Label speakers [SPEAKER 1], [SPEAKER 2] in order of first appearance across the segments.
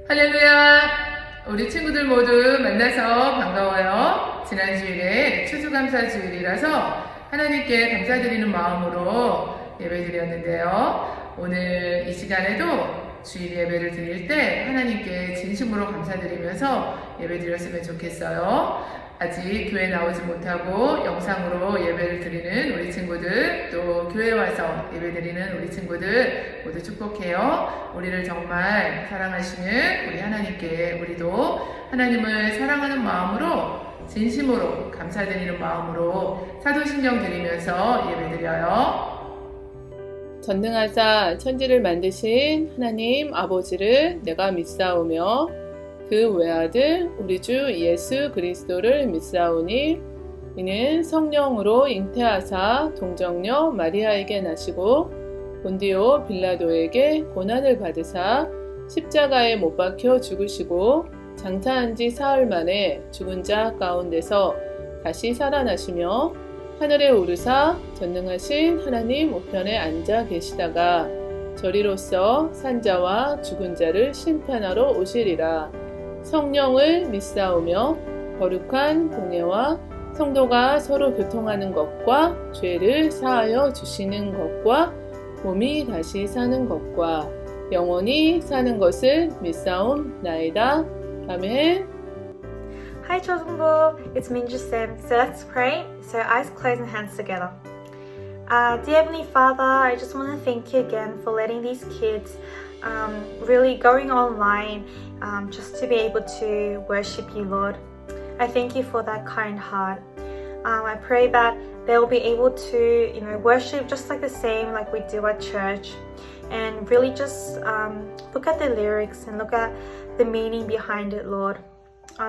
[SPEAKER 1] 할렐루야! 우리 친구들 모두 만나서 반가워요. 지난 주일에 추수감사주일이라서 하나님께 감사드리는 마음으로 예배드렸는데요. 오늘 이 시간에도 주일 예배를 드릴 때 하나님께 진심으로 감사드리면서 예배드렸으면 좋겠어요. 아직 교회 나오지 못하고 영상으로 예배를 드리는 우리 친구들, 또 교회 와서 예배 드리는 우리 친구들 모두 축복해요. 우리를 정말 사랑하시는 우리 하나님께 우리도 하나님을 사랑하는 마음으로 진심으로 감사드리는 마음으로 사도신경 드리면서 예배 드려요.
[SPEAKER 2] 전능하사 천지를 만드신 하나님 아버지를 내가 믿사오며 그 외아들 우리 주 예수 그리스도를 믿사오니 이는 성령으로 잉태하사 동정녀 마리아에게 나시고 본디오 빌라도에게 고난을 받으사 십자가에 못 박혀 죽으시고 장사한 지 사흘 만에 죽은 자 가운데서 다시 살아나시며 하늘에 오르사 전능하신 하나님 우편에 앉아 계시다가 저리로서 산자와 죽은 자를 심판하러 오시리라. 성령을 믿사오며 거룩한 공예와 성도가 서로 교통하는 것과 죄를 사하여 주시는 것과 몸이 다시 사는 것과 영원히 사는 것을 믿사옵나이다. 아멘.
[SPEAKER 3] Hi Chosen Book, it's Minju Sim. So let's pray. So eyes closed and hands together. Dear Heavenly Father, I just want to thank you again for letting these kids really going online just to be able to worship you, Lord. I thank you for that kind heart. I pray that they'll be able to, worship just like the same like we do at church, and really just look at the lyrics and look at the meaning behind it, Lord.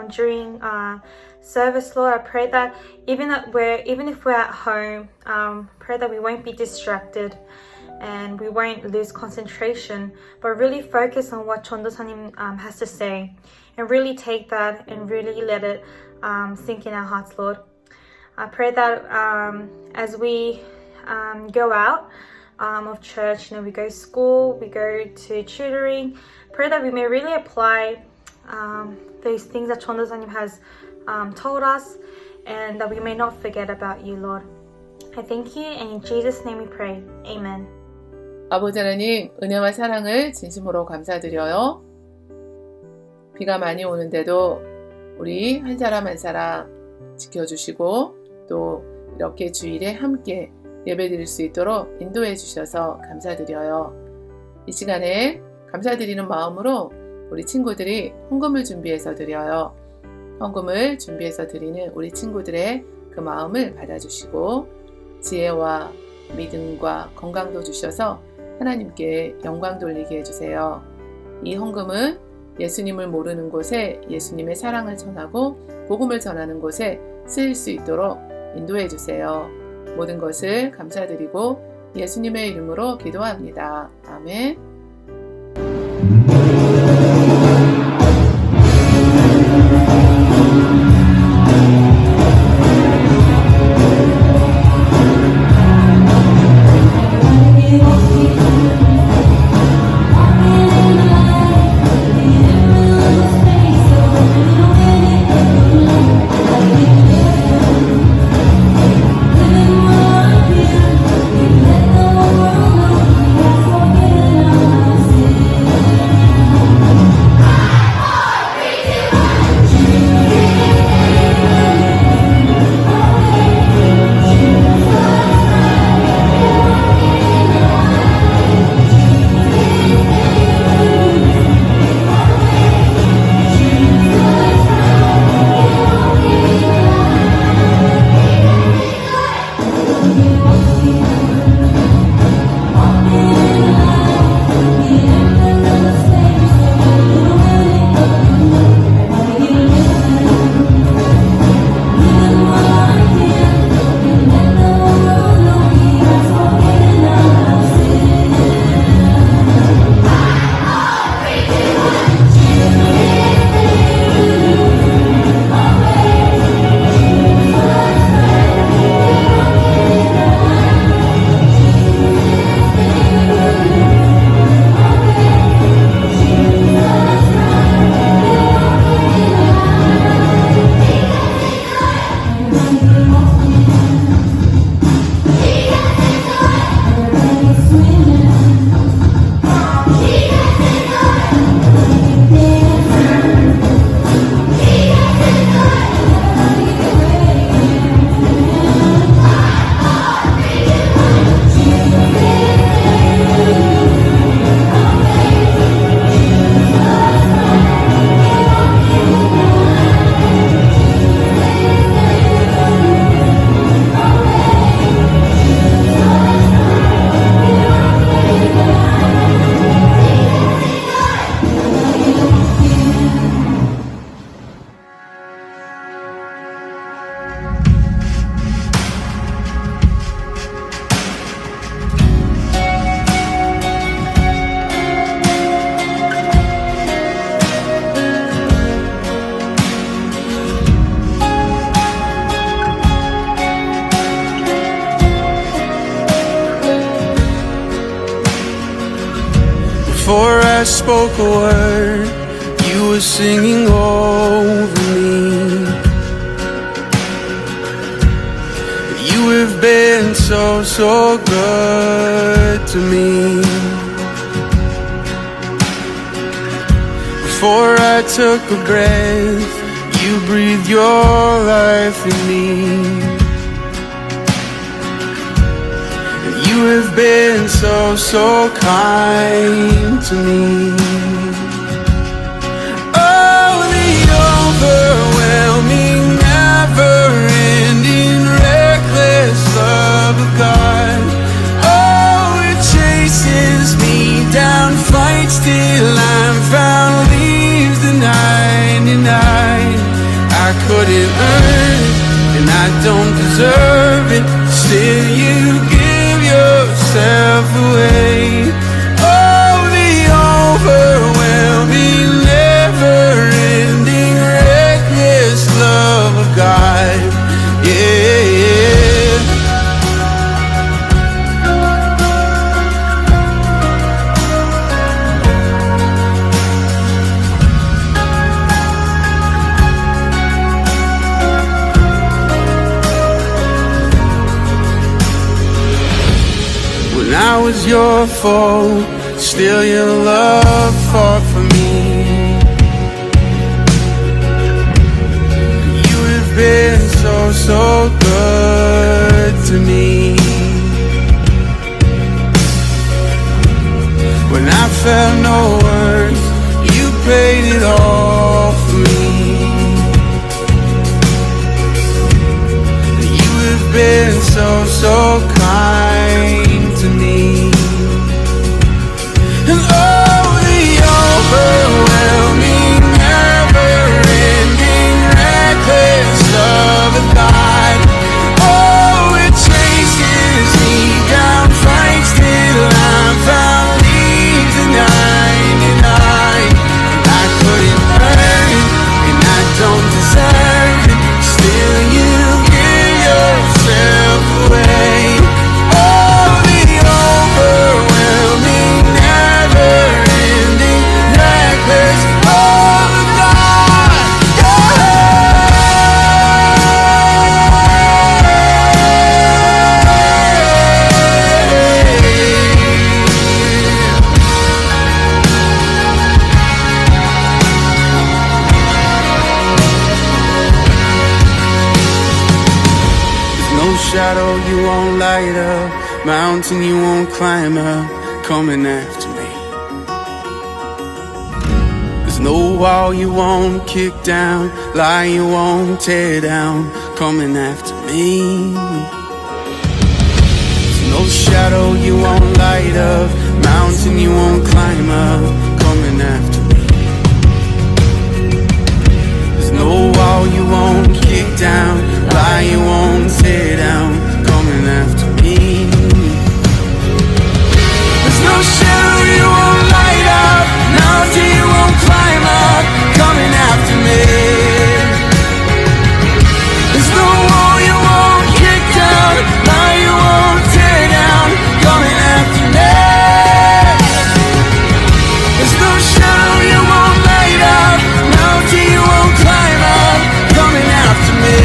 [SPEAKER 3] During service, Lord, I pray that even if we're at home, pray that we won't be distracted and we won't lose concentration, but really focus on what Chondosanim has to say, and really take that and really let it sink in our hearts, Lord. I pray that as we go out of church, we go to school, we go to tutoring, pray that we may really apply those things that Chondosanim has told us, and that we may not forget about you, Lord. I thank you, and in Jesus' name we pray. Amen.
[SPEAKER 1] 아버지 하나님, 은혜와 사랑을 진심으로 감사드려요. 비가 많이 오는데도 우리 한 사람 한 사람 지켜주시고 또 이렇게 주일에 함께 예배드릴 수 있도록 인도해 주셔서 감사드려요. 이 시간에 감사드리는 마음으로 우리 친구들이 헌금을 준비해서 드려요. 헌금을 준비해서 드리는 우리 친구들의 그 마음을 받아주시고 지혜와 믿음과 건강도 주셔서 하나님께 영광 돌리게 해주세요. 이 헌금은 예수님을 모르는 곳에 예수님의 사랑을 전하고 복음을 전하는 곳에 쓰일 수 있도록 인도해 주세요. 모든 것을 감사드리고 예수님의 이름으로 기도합니다. 아멘.
[SPEAKER 4] Before I spoke a word, you were singing over me. You have been so, so good to me. Before I took a breath, you breathed your life in me. You have been so, so kind to me. Oh, the overwhelming, never-ending, reckless love of God. Oh, it chases me down, fights till I'm found, leaves the 99. I couldn't earn it, and I don't deserve it. Still you give yourself away. Oh, the overwhelming, never-ending, reckless love of God. Yeah. When I was your foe, still your love fought for me. You have been so, so good to me. When I felt no worth, you paid it all for me. You have been so, so kind to me. And oh, the overwhelming, never-ending, reckless love of God. Oh, it chases me down, fights till I'm found, leaves the 99. And I couldn't earn it, and I don't deserve it. Still you give yourself away. Oh, the overwhelming, never-ending, reckless love of God. There's no shadow you won't light up, mountain you won't climb up, coming after me. There's no wall you won't kick down, lie you won't tear down, coming after me. There's no shadow you won't light up, mountain you won't climb up, coming after me. There's no wall you won't kick down, lie you won't tear down, coming after me. There's no shadow you won't light up, mountain you won't climb up, coming after me. There's no wall you won't kick down, lie you won't tear down, coming after me. There's no shadow you won't light up, mountain you won't climb up, coming after me.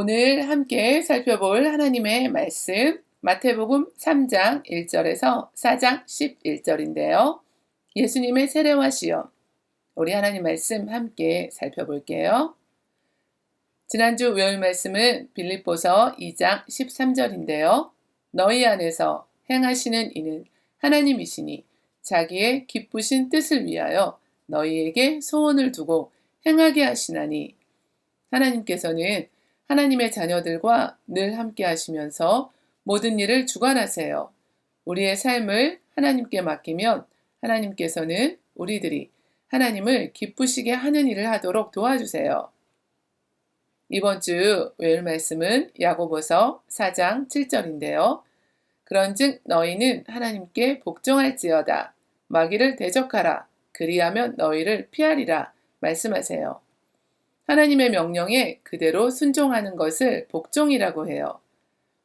[SPEAKER 1] 오늘 함께 살펴볼 하나님의 말씀 마태복음 3장 1절에서 4장 11절인데요. 예수님의 세례와 시험. 우리 하나님 말씀 함께 살펴볼게요. 지난주 외울 말씀은 빌립보서 2장 13절인데요. 너희 안에서 행하시는 이는 하나님이시니 자기의 기쁘신 뜻을 위하여 너희에게 소원을 두고 행하게 하시나니 하나님께서는 하나님의 자녀들과 늘 함께 하시면서 모든 일을 주관하세요. 우리의 삶을 하나님께 맡기면 하나님께서는 우리들이 하나님을 기쁘시게 하는 일을 하도록 도와주세요. 이번 주 외울 말씀은 야고보서 4장 7절인데요. 그런즉 너희는 하나님께 복종할지어다. 마귀를 대적하라. 그리하면 너희를 피하리라. 말씀하세요. 하나님의 명령에 그대로 순종하는 것을 복종이라고 해요.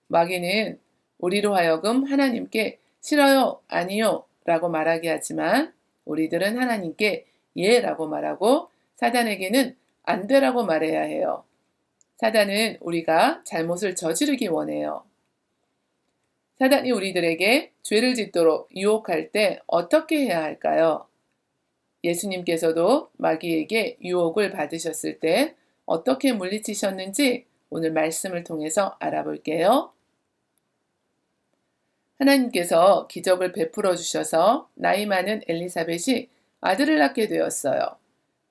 [SPEAKER 1] 마귀는 우리로 하여금 하나님께 싫어요, 아니요 라고 말하게 하지만 우리들은 하나님께 예 라고 말하고 사단에게는 안 되라고 말해야 해요. 사단은 우리가 잘못을 저지르기 원해요. 사단이 우리들에게 죄를 짓도록 유혹할 때 어떻게 해야 할까요? 예수님께서도 마귀에게 유혹을 받으셨을 때 어떻게 물리치셨는지 오늘 말씀을 통해서 알아볼게요. 하나님께서 기적을 베풀어 주셔서 나이 많은 엘리사벳이 아들을 낳게 되었어요.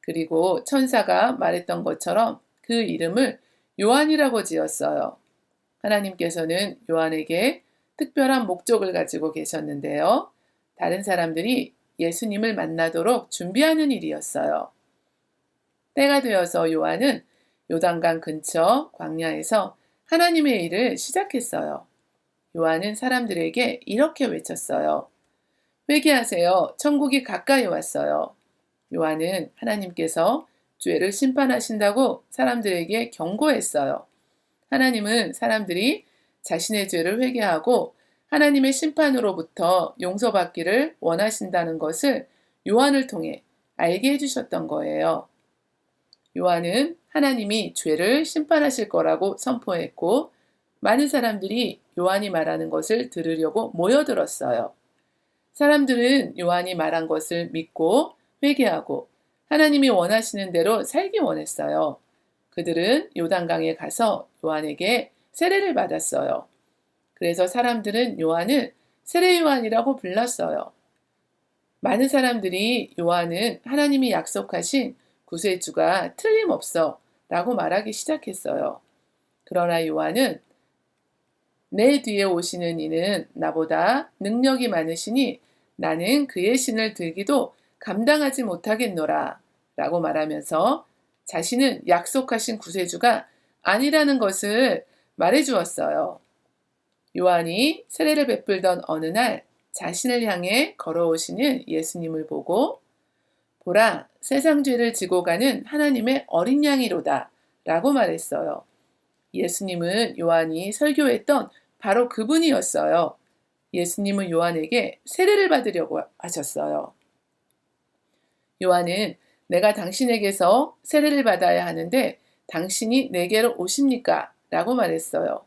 [SPEAKER 1] 그리고 천사가 말했던 것처럼 그 이름을 요한이라고 지었어요. 하나님께서는 요한에게 특별한 목적을 가지고 계셨는데요. 다른 사람들이 예수님을 만나도록 준비하는 일이었어요. 때가 되어서 요한은 요단강 근처 광야에서 하나님의 일을 시작했어요. 요한은 사람들에게 이렇게 외쳤어요. 회개하세요. 천국이 가까이 왔어요. 요한은 하나님께서 죄를 심판하신다고 사람들에게 경고했어요. 하나님은 사람들이 자신의 죄를 회개하고 하나님의 심판으로부터 용서받기를 원하신다는 것을 요한을 통해 알게 해주셨던 거예요. 요한은 하나님이 죄를 심판하실 거라고 선포했고 많은 사람들이 요한이 말하는 것을 들으려고 모여들었어요. 사람들은 요한이 말한 것을 믿고 회개하고 하나님이 원하시는 대로 살기 원했어요. 그들은 요단강에 가서 요한에게 세례를 받았어요. 그래서 사람들은 요한을 세례 요한이라고 불렀어요. 많은 사람들이 요한은 하나님이 약속하신 구세주가 틀림없어 라고 말하기 시작했어요. 그러나 요한은 내 뒤에 오시는 이는 나보다 능력이 많으시니 나는 그의 신을 들기도 감당하지 못하겠노라 라고 말하면서 자신은 약속하신 구세주가 아니라는 것을 말해 주었어요. 요한이 세례를 베풀던 어느 날 자신을 향해 걸어오시는 예수님을 보고 보라, 세상 죄를 지고 가는 하나님의 어린 양이로다 라고 말했어요. 예수님은 요한이 설교했던 바로 그분이었어요. 예수님은 요한에게 세례를 받으려고 하셨어요. 요한은 내가 당신에게서 세례를 받아야 하는데 당신이 내게로 오십니까? 라고 말했어요.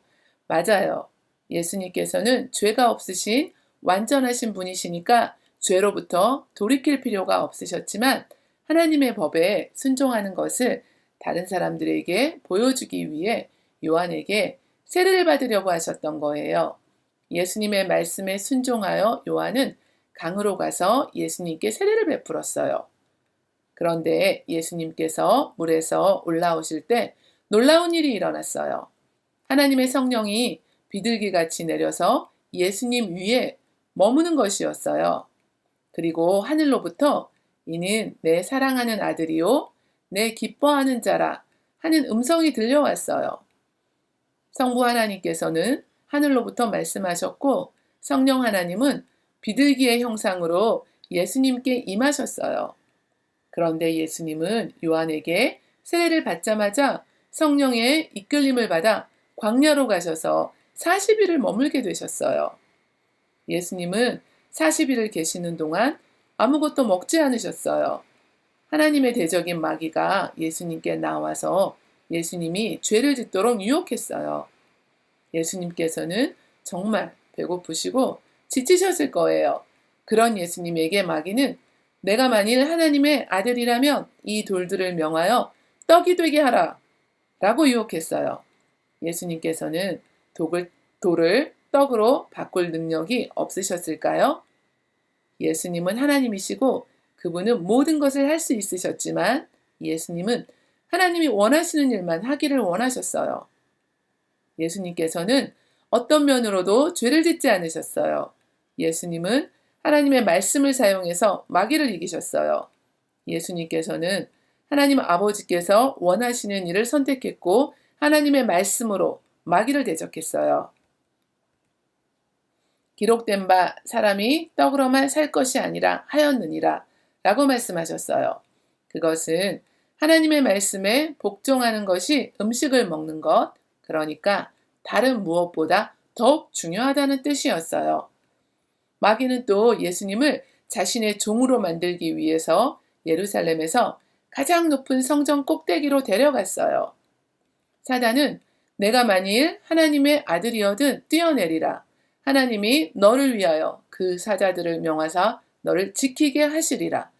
[SPEAKER 1] 맞아요. 예수님께서는 죄가 없으신 완전하신 분이시니까 죄로부터 돌이킬 필요가 없으셨지만 하나님의 법에 순종하는 것을 다른 사람들에게 보여주기 위해 요한에게 세례를 받으려고 하셨던 거예요. 예수님의 말씀에 순종하여 요한은 강으로 가서 예수님께 세례를 베풀었어요. 그런데 예수님께서 물에서 올라오실 때 놀라운 일이 일어났어요. 하나님의 성령이 비둘기같이 내려서 예수님 위에 머무는 것이었어요. 그리고 하늘로부터 이는 내 사랑하는 아들이요 내 기뻐하는 자라 하는 음성이 들려왔어요. 성부 하나님께서는 하늘로부터 말씀하셨고 성령 하나님은 비둘기의 형상으로 예수님께 임하셨어요. 그런데 예수님은 요한에게 세례를 받자마자 성령의 이끌림을 받아 광야로 가셔서 40일을 머물게 되셨어요. 예수님은 40일을 계시는 동안 아무것도 먹지 않으셨어요. 하나님의 대적인 마귀가 예수님께 나와서 예수님이 죄를 짓도록 유혹했어요. 예수님께서는 정말 배고프시고 지치셨을 거예요. 그런 예수님에게 마귀는 내가 만일 하나님의 아들이라면 이 돌들을 명하여 떡이 되게 하라 라고 유혹했어요. 예수님께서는 돌을 떡으로 바꿀 능력이 없으셨을까요? 예수님은 하나님이시고 그분은 모든 것을 할 수 있으셨지만 예수님은 하나님이 원하시는 일만 하기를 원하셨어요. 예수님께서는 어떤 면으로도 죄를 짓지 않으셨어요. 예수님은 하나님의 말씀을 사용해서 마귀를 이기셨어요. 예수님께서는 하나님 아버지께서 원하시는 일을 선택했고 하나님의 말씀으로 마귀를 대적했어요. 기록된 바 사람이 떡으로만 살 것이 아니라 하였느니라 라고 말씀하셨어요. 그것은 하나님의 말씀에 복종하는 것이 음식을 먹는 것, 그러니까 다른 무엇보다 더욱 중요하다는 뜻이었어요. 마귀는 또 예수님을 자신의 종으로 만들기 위해서 예루살렘에서 가장 높은 성전 꼭대기로 데려갔어요. 사단은 내가 만일 하나님의 아들이어든 뛰어내리라. 하나님이 너를 위하여 그 사자들을 명하사 너를 지키게 하시리라.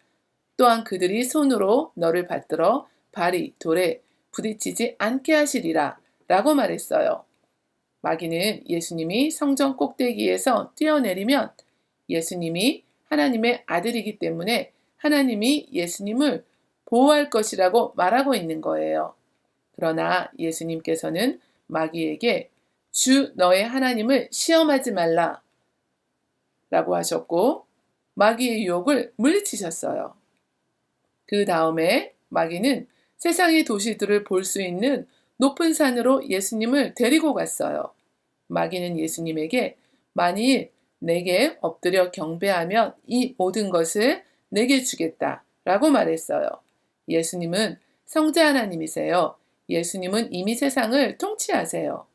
[SPEAKER 1] 또한 그들이 손으로 너를 받들어 발이 돌에 부딪히지 않게 하시리라 라고 말했어요. 마귀는 예수님이 성전 꼭대기에서 뛰어내리면 예수님이 하나님의 아들이기 때문에 하나님이 예수님을 보호할 것이라고 말하고 있는 거예요. 그러나 예수님께서는 마귀에게 주 너의 하나님을 시험하지 말라 라고 하셨고 마귀의 유혹을 물리치셨어요. 그 다음에 마귀는 세상의 도시들을 볼 수 있는 높은 산으로 예수님을 데리고 갔어요. 마귀는 예수님에게 만일 내게 엎드려 경배하면 이 모든 것을 내게 주겠다 라고 말했어요. 예수님은 성자 하나님이세요. 예수님은 이미 세상을 통치하세요.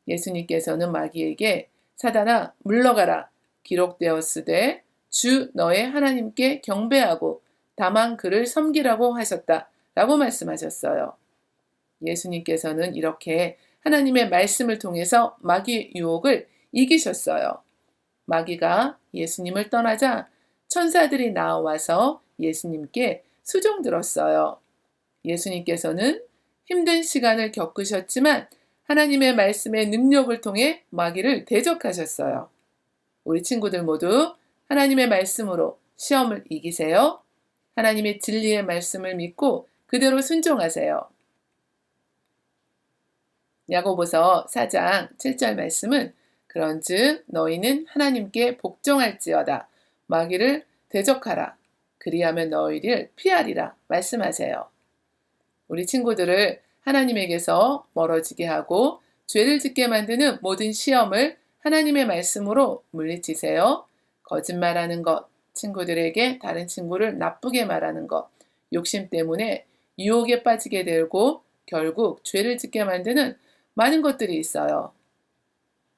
[SPEAKER 1] 예수님께서는 마귀에게 사단아 물러가라 기록되었으되 주 너의 하나님께 경배하고 다만 그를 섬기라고 하셨다 라고 말씀하셨어요. 예수님께서는 이렇게 하나님의 말씀을 통해서 마귀의 유혹을 이기셨어요. 마귀가 예수님을 떠나자 천사들이 나와서 예수님께 수종들었어요. 예수님께서는 힘든 시간을 겪으셨지만 하나님의 말씀의 능력을 통해 마귀를 대적하셨어요. 우리 친구들 모두 하나님의 말씀으로 시험을 이기세요. 하나님의 진리의 말씀을 믿고 그대로 순종하세요. 야고보서 4장 7절 말씀은 그런즉 너희는 하나님께 복종할지어다 마귀를 대적하라 그리하면 너희를 피하리라 말씀하세요. 우리 친구들을 하나님에게서 멀어지게 하고 죄를 짓게 만드는 모든 시험을 하나님의 말씀으로 물리치세요. 거짓말하는 것, 친구들에게 다른 친구를 나쁘게 말하는 것, 욕심 때문에 유혹에 빠지게 되고 결국 죄를 짓게 만드는 많은 것들이 있어요.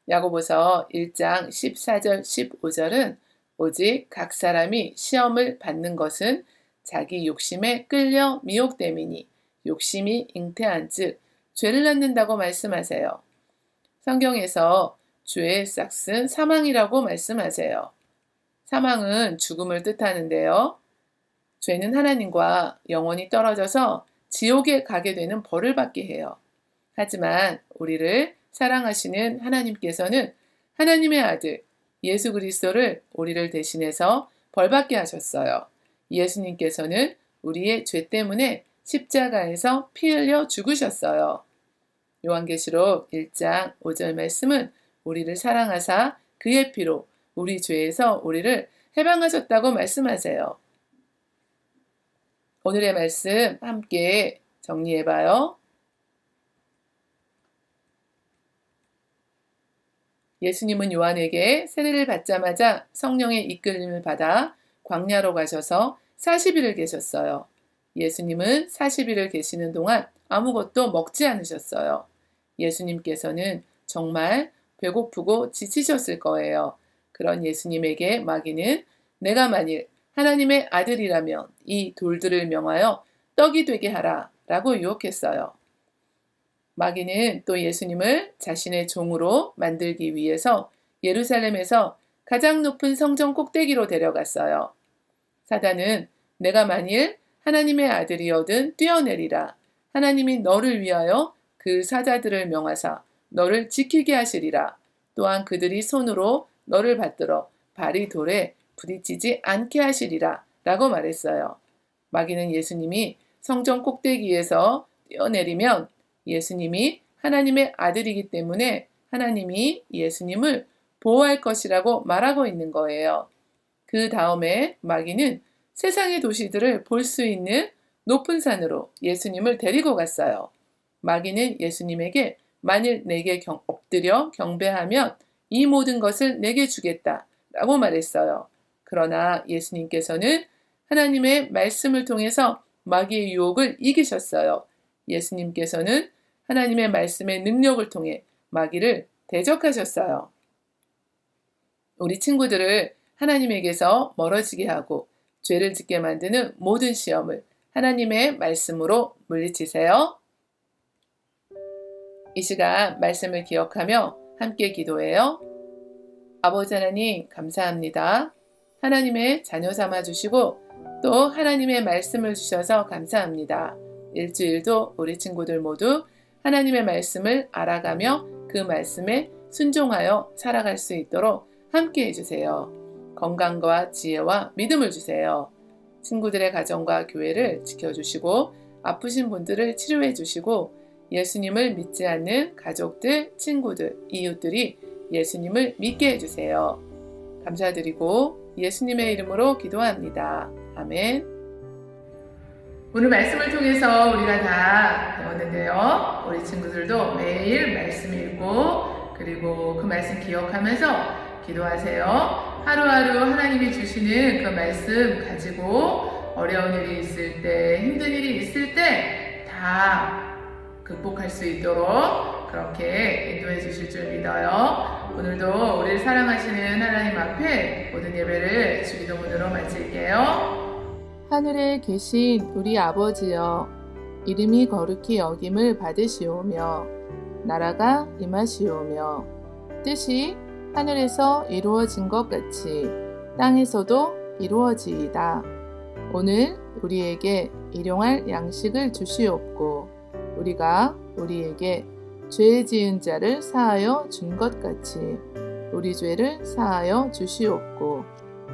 [SPEAKER 1] 야고보서 1장 14절 15절은 오직 각 사람이 시험을 받는 것은 자기 욕심에 끌려 미혹됨이니 욕심이 잉태한 즉 죄를 낳는다고 말씀하세요. 성경에서 죄의 싹은 사망이라고 말씀하세요. 사망은 죽음을 뜻하는데요. 죄는 하나님과 영원히 떨어져서 지옥에 가게 되는 벌을 받게 해요. 하지만 우리를 사랑하시는 하나님께서는 하나님의 아들 예수 그리스도를 우리를 대신해서 벌받게 하셨어요. 예수님께서는 우리의 죄 때문에 십자가에서 피 흘려 죽으셨어요. 요한계시록 1장 5절 말씀은 우리를 사랑하사 그의 피로 우리 죄에서 우리를 해방하셨다고 말씀하세요. 오늘의 말씀 함께 정리해봐요. 예수님은 요한에게 세례를 받자마자 성령의 이끌림을 받아 광야로 가셔서 40일을 계셨어요. 예수님은 40일을 계시는 동안 아무것도 먹지 않으셨어요. 예수님께서는 정말 배고프고 지치셨을 거예요. 그런 예수님에게 마귀는 내가 만일 하나님의 아들이라면 이 돌들을 명하여 떡이 되게 하라 라고 유혹했어요. 마귀는 또 예수님을 자신의 종으로 만들기 위해서 예루살렘에서 가장 높은 성전 꼭대기로 데려갔어요. 사단은 내가 만일 하나님의 아들이거든 뛰어내리라. 하나님이 너를 위하여 그 사자들을 명하사 너를 지키게 하시리라. 또한 그들이 손으로 너를 받들어 발이 돌에 부딪히지 않게 하시리라. 라고 말했어요. 마귀는 예수님이 성전 꼭대기에서 뛰어내리면 예수님이 하나님의 아들이기 때문에 하나님이 예수님을 보호할 것이라고 말하고 있는 거예요. 그 다음에 마귀는 세상의 도시들을 볼 수 있는 높은 산으로 예수님을 데리고 갔어요. 마귀는 예수님에게 만일 내게 엎드려 경배하면 이 모든 것을 내게 주겠다 라고 말했어요. 그러나 예수님께서는 하나님의 말씀을 통해서 마귀의 유혹을 이기셨어요. 예수님께서는 하나님의 말씀의 능력을 통해 마귀를 대적하셨어요. 우리 친구들을 하나님에게서 멀어지게 하고 죄를 짓게 만드는 모든 시험을 하나님의 말씀으로 물리치세요. 이 시간 말씀을 기억하며 함께 기도해요. 아버지 하나님 감사합니다. 하나님의 자녀 삼아 주시고 또 하나님의 말씀을 주셔서 감사합니다. 일주일도 우리 친구들 모두 하나님의 말씀을 알아가며 그 말씀에 순종하여 살아갈 수 있도록 함께 해주세요. 건강과 지혜와 믿음을 주세요. 친구들의 가정과 교회를 지켜주시고 아프신 분들을 치료해 주시고 예수님을 믿지 않는 가족들, 친구들, 이웃들이 예수님을 믿게 해주세요. 감사드리고 예수님의 이름으로 기도합니다. 아멘. 오늘 말씀을 통해서 우리가 다 배웠는데요. 우리 친구들도 매일 말씀 읽고 그리고 그 말씀 기억하면서 기도하세요. 하루하루 하나님이 주시는 그 말씀 가지고 어려운 일이 있을 때, 힘든 일이 있을 때 다 극복할 수 있도록 그렇게 인도해 주실 줄 믿어요. 오늘도 우리를 사랑하시는 하나님 앞에 모든 예배를 주기도문으로 마칠게요.
[SPEAKER 2] 하늘에 계신 우리 아버지여, 이름이 거룩히 여김을 받으시오며 나라가 임하시오며 뜻이 하늘에서 이루어진 것 같이 땅에서도 이루어지이다. 오늘 우리에게 일용할 양식을 주시옵고 우리가 우리에게 죄 지은 자를 사하여 준 것 같이 우리 죄를 사하여 주시옵고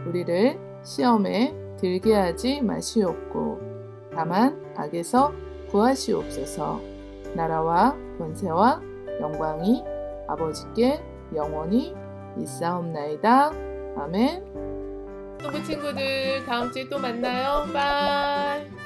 [SPEAKER 2] 우리를 시험에 들게 하지 마시옵고 다만 악에서 구하시옵소서. 나라와 권세와 영광이 아버지께 영원히 있사옵나이다. 아멘.
[SPEAKER 1] 친구 친구들 다음 주에 또 만나요. 바이.